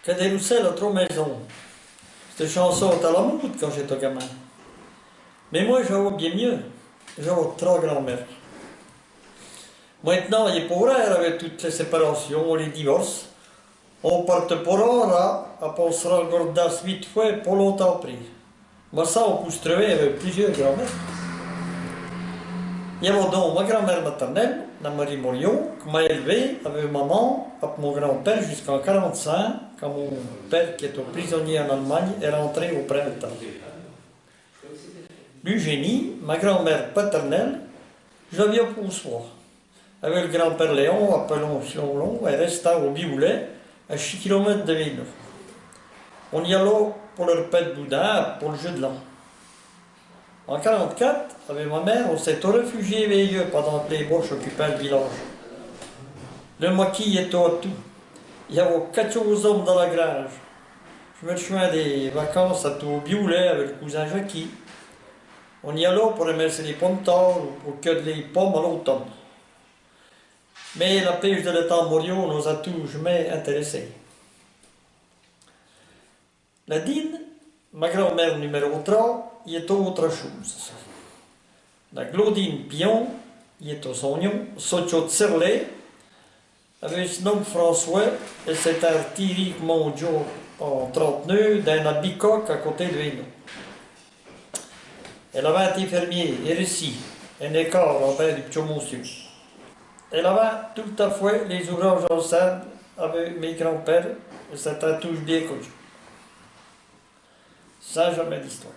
Cadet Roussel a trop maison. Cette chanson est à la mode quand j'étais gamin. Mais moi, j'avais bien mieux. J'avais trois grands-mères. Maintenant, il est pour rare avec toutes les séparations, les divorces. On part pour là, après on sera regardé 8 fois pour longtemps pris. Moi, ça, on peut se trouver avec plusieurs grands-mères. Il y avait donc ma grand-mère maternelle, la Marie Morion, qui m'a élevé avec maman, avec mon grand-père jusqu'en 1945, quand mon père, qui était prisonnier en Allemagne, est rentré au printemps. L'Eugénie, ma grand-mère paternelle, je la viens pour soi. Avec le grand-père Léon, appelons Long, elle resta au Bioulet, à 6 km de Villeneuve. On y allait pour le repas de boudin, pour le jeu de l'an. En 1944, avec ma mère, on s'est réfugié veilleux pendant que les Boches occupaient le village. Le maquis était à tout. Il y avait 14 hommes dans la grange. Je me souviens des vacances à tout au Bioulet avec le cousin Jackie. On y allait pour ramasser les pommes tard ou pour cueillir les pommes à l'automne. Mais la pêche de l'étang Morion nous a tout jamais intéressés. La dîne, ma grand-mère numéro 3, il est autre chose. La Claudine Pion, il est au Sognon, Socio Tserlé, avec ce nom François, et c'est artillerie mondial en 39 d'un abicoque à côté de Véno. Elle avait été fermier, et ici, un écart en bas du petit monsieur. Elle avait tout à fait les ouvrages en sable avec mes grands-pères, et c'était tout bien connu. Ça, jamais d'histoire.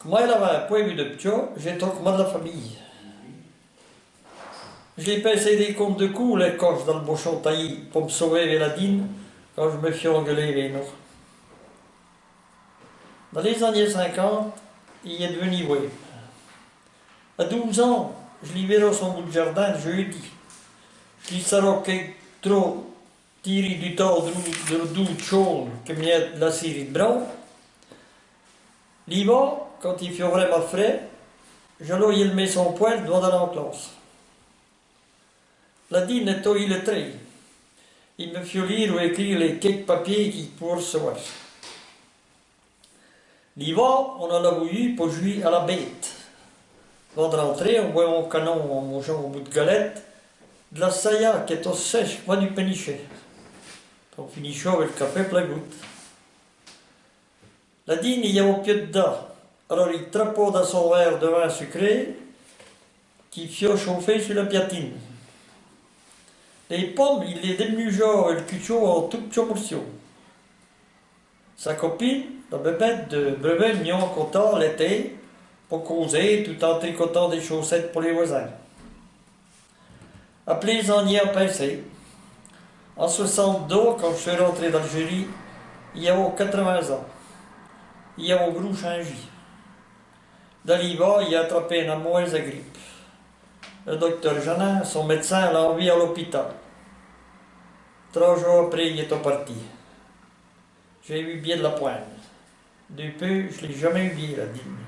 Moi, elle avait un point de vue de petit, j'étais comme de la famille. J'ai passé des comptes de coups, les coches dans le bouchon taillé, pour me sauver avec la dîne, quand je me suis engueulé les noms. Dans les années 50, il est devenu vrai. À 12 ans, je l'y verrai son bout de jardin le jeudi. Je lui saroquais trop tiré du temps de doux chaud que m'y de la série de bras. L'hiver, quand il fait vraiment frais, je lui ai mis son poil devant dans la classe. La dîne est illettrée. Il me fait lire ou écrire les quelques papiers qu'il pour recevoir. L'hiver, on en a voulu pour jouer à la bête. Avant de rentrer, on boit mon canon en mangeant au bout de galette de la saïa qui est au sèche, pas du péniché. On finit chaud avec le café plein goutte. La dîne, il y a au pied dedans. Alors il trapot dans son verre de vin sucré qui fait chauffer sur la piatine. Les pommes, il les démugeait le cuchot en tout petit morceau. Sa copine, la bébête de brevet mignon content l'été, pour causer tout en tricotant des chaussettes pour les voisins. Appelez en y a passé. En 62, quand je suis rentré d'Algérie, il y avait 80 ans. Il y avait gros changé. Dans l'hiver, il a attrapé une amoureuse à grippe. Le docteur Janin, son médecin, l'a envoyé à l'hôpital. 3 jours après, il est parti. J'ai eu bien de la poigne. Depuis, je ne l'ai jamais oublié, la dîme.